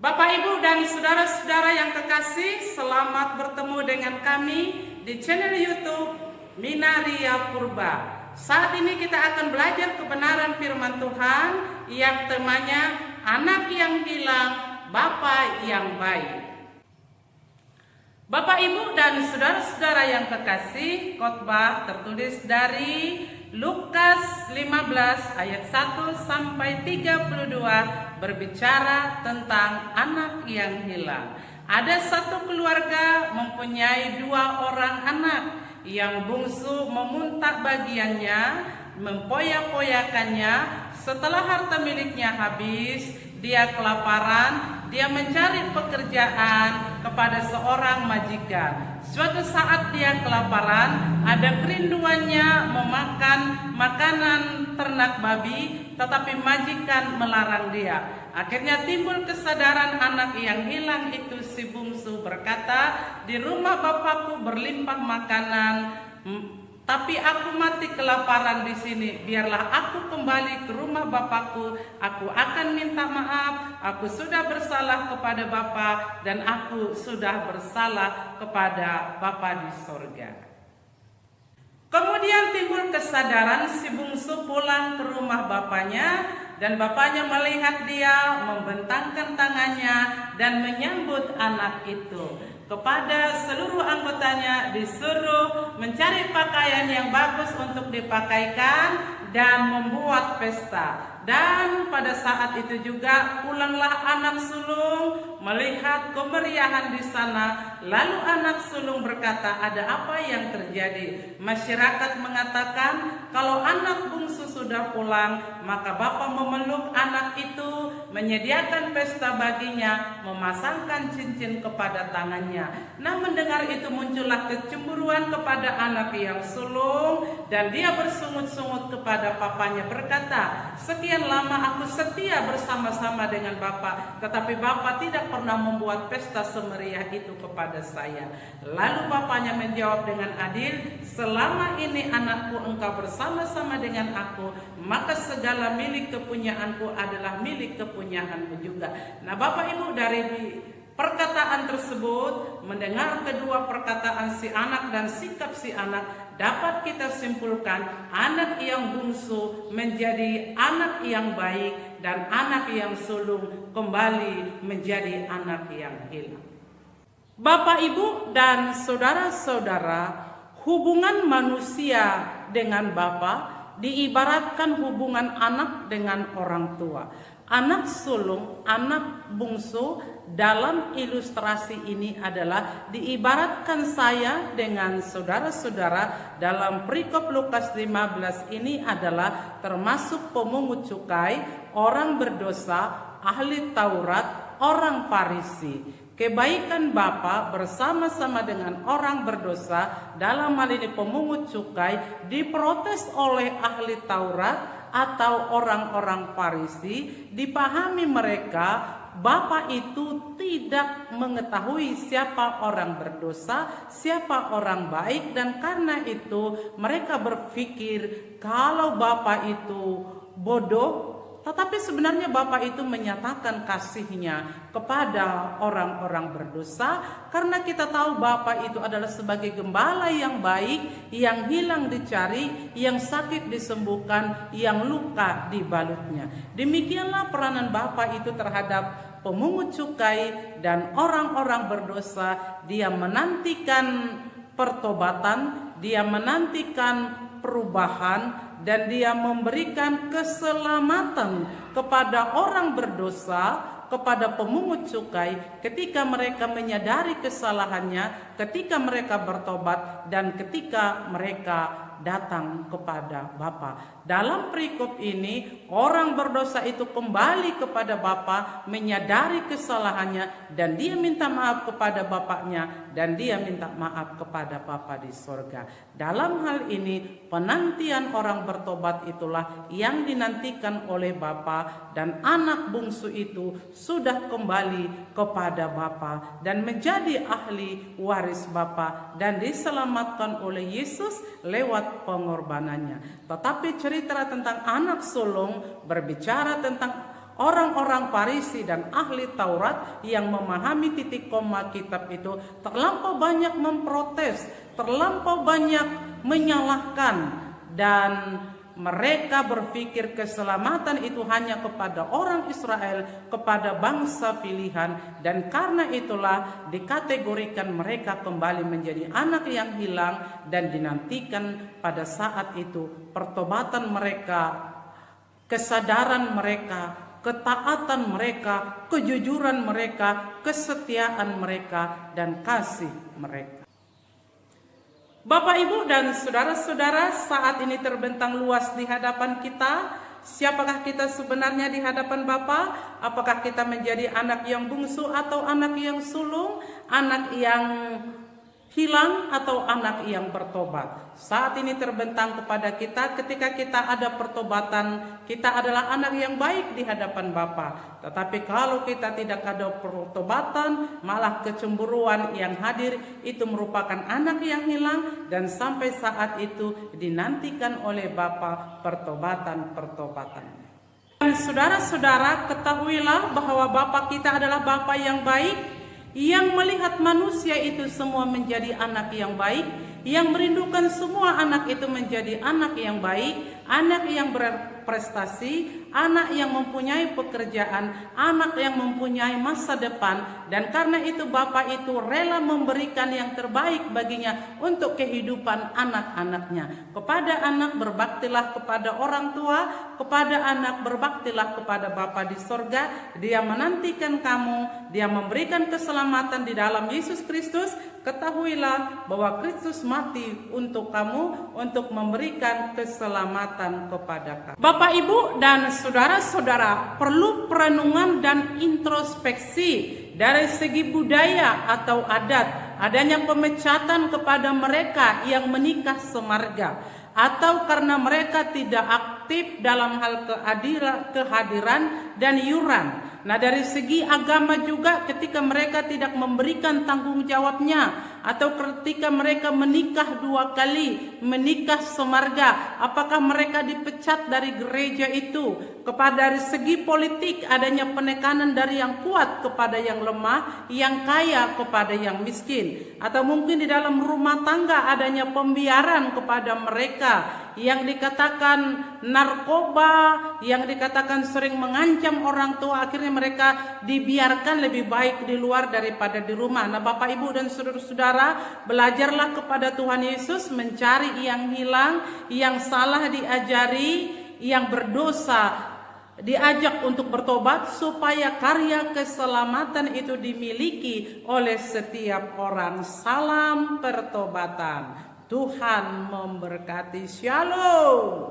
Bapak, Ibu, dan saudara-saudara yang kekasih, selamat bertemu dengan kami di channel YouTube Minaria Purba. Saat ini kita akan belajar kebenaran firman Tuhan yang temanya Anak yang Hilang, Bapa yang Baik. Bapak, Ibu, dan saudara-saudara yang kekasih, khotbah tertulis dari Lukas 15 ayat 1 sampai 32 berbicara tentang anak yang hilang. Ada satu keluarga mempunyai 2 orang anak. Yang bungsu memuntak bagiannya, mempoyak-poyakannya. Setelah harta miliknya habis, dia kelaparan, dia mencari pekerjaan kepada seorang majikan. Suatu saat dia kelaparan, ada kerinduannya memakan makanan ternak babi, tetapi majikan melarang dia. Akhirnya timbul kesadaran anak yang hilang itu. Si bungsu berkata, di rumah bapakku berlimpah makanan, tapi aku mati kelaparan di sini. Biarlah aku kembali ke rumah bapakku. Aku akan minta maaf. Aku sudah bersalah kepada Bapa dan aku sudah bersalah kepada Bapa di sorga. Kemudian timbul kesadaran, si bungsu pulang ke rumah bapaknya, dan bapaknya melihat dia, membentangkan tangannya dan menyambut anak itu. Kepada seluruh anggotanya disuruh mencari pakaian yang bagus untuk dipakaikan dan membuat pesta. Dan pada saat itu juga pulanglah anak sulung melihat kemeriahan di sana. Lalu anak sulung berkata, ada apa yang terjadi? Masyarakat mengatakan, kalau anak bungsu sudah pulang, maka bapak memeluk anak itu, menyediakan pesta baginya, memasangkan cincin kepada tangannya. Nah, mendengar itu muncullah kecemburuan kepada anak yang sulung, dan dia bersungut-sungut kepada papanya berkata, sekian lama aku setia bersama-sama dengan bapak, tetapi bapak tidak pernah membuat pesta semeriah itu kepada saya. Lalu bapaknya menjawab dengan adil, selama ini anakku engkau bersama-sama dengan aku, maka segala milik kepunyaanku adalah milik kepunyaanmu juga. Nah, Bapak Ibu, dari perkataan tersebut, mendengar kedua perkataan si anak dan sikap si anak, dapat kita simpulkan anak yang bungsu menjadi anak yang baik dan anak yang sulung kembali menjadi anak yang hilang. Bapak, Ibu, dan saudara-saudara, hubungan manusia dengan Bapa diibaratkan hubungan anak dengan orang tua. Anak sulung, anak bungsu dalam ilustrasi ini adalah diibaratkan saya dengan saudara-saudara dalam perikop Lukas 15 ini adalah termasuk pemungut cukai, orang berdosa, ahli Taurat, orang Farisi. Kebaikan Bapa bersama-sama dengan orang berdosa, dalam hal ini pemungut cukai, diprotes oleh ahli Taurat atau orang-orang Farisi. Dipahami mereka, Bapa itu tidak mengetahui siapa orang berdosa, siapa orang baik, dan karena itu mereka berpikir kalau Bapa itu bodoh. Tetapi sebenarnya Bapa itu menyatakan kasihnya kepada orang-orang berdosa, karena kita tahu Bapa itu adalah sebagai gembala yang baik, yang hilang dicari, yang sakit disembuhkan, yang luka dibalutnya. Demikianlah peranan Bapa itu terhadap pemungut cukai dan orang-orang berdosa. Dia menantikan pertobatan, dia menantikan perubahan, dan dia memberikan keselamatan kepada orang berdosa, kepada pemungut cukai ketika mereka menyadari kesalahannya, ketika mereka bertobat, dan ketika mereka datang kepada Bapa. Dalam perikop ini, orang berdosa itu kembali kepada Bapa, menyadari kesalahannya, dan dia minta maaf kepada bapaknya, dan dia minta maaf kepada Bapa di sorga. Dalam hal ini, penantian orang bertobat itulah yang dinantikan oleh Bapa, dan anak bungsu itu sudah kembali kepada Bapa dan menjadi ahli waris Bapa dan diselamatkan oleh Yesus lewat pengorbanannya. Tetapi cerita tentang anak sulung berbicara tentang orang-orang Farisi dan ahli Taurat yang memahami titik koma kitab itu terlampau banyak memprotes, terlampau banyak menyalahkan, dan mereka berpikir keselamatan itu hanya kepada orang Israel, kepada bangsa pilihan, dan karena itulah dikategorikan mereka kembali menjadi anak yang hilang, dan dinantikan pada saat itu pertobatan mereka, kesadaran mereka, ketaatan mereka, kejujuran mereka, kesetiaan mereka, dan kasih mereka. Bapak, Ibu, dan saudara-saudara, saat ini terbentang luas di hadapan kita. Siapakah kita sebenarnya di hadapan Bapa? Apakah kita menjadi anak yang bungsu atau anak yang sulung? Anak yang hilang atau anak yang bertobat? Saat ini terbentang kepada kita, ketika kita ada pertobatan, kita adalah anak yang baik di hadapan Bapa. Tetapi kalau kita tidak ada pertobatan, malah kecemburuan yang hadir, itu merupakan anak yang hilang, dan sampai saat itu dinantikan oleh Bapa pertobatan. Dan saudara-saudara, ketahuilah bahwa Bapa kita adalah Bapa yang baik, yang melihat manusia itu semua menjadi anak yang baik, yang merindukan semua anak itu menjadi anak yang baik, anak yang berprestasi, anak yang mempunyai pekerjaan, anak yang mempunyai masa depan. Dan karena itu Bapa itu rela memberikan yang terbaik baginya untuk kehidupan anak-anaknya. Kepada anak berbaktilah kepada orang tua, kepada anak berbaktilah kepada Bapa di sorga. Dia menantikan kamu, dia memberikan keselamatan di dalam Yesus Kristus. Ketahuilah bahwa Kristus mati untuk kamu, untuk memberikan keselamatan kepada kamu. Bapak, Ibu, dan saudara-saudara, perlu perenungan dan introspeksi dari segi budaya atau adat. Adanya pemecatan kepada mereka yang menikah semarga, atau karena mereka tidak aktif dalam hal kehadiran dan iuran. Nah, dari segi agama juga, ketika mereka tidak memberikan tanggung jawabnya, atau ketika mereka menikah 2 kali, menikah semarga, apakah mereka dipecat dari gereja itu? Kepada dari segi politik, adanya penekanan dari yang kuat kepada yang lemah, yang kaya kepada yang miskin. Atau mungkin di dalam rumah tangga adanya pembiaran kepada mereka, yang dikatakan narkoba, yang dikatakan sering mengancam orang tua. Akhirnya mereka dibiarkan lebih baik di luar daripada di rumah. Nah, Bapak, Ibu, dan saudara-saudara, belajarlah kepada Tuhan Yesus, mencari yang hilang, yang salah diajari, yang berdosa diajak untuk bertobat, supaya karya keselamatan itu dimiliki oleh setiap orang. Salam pertobatan. Tuhan memberkati. Shalom.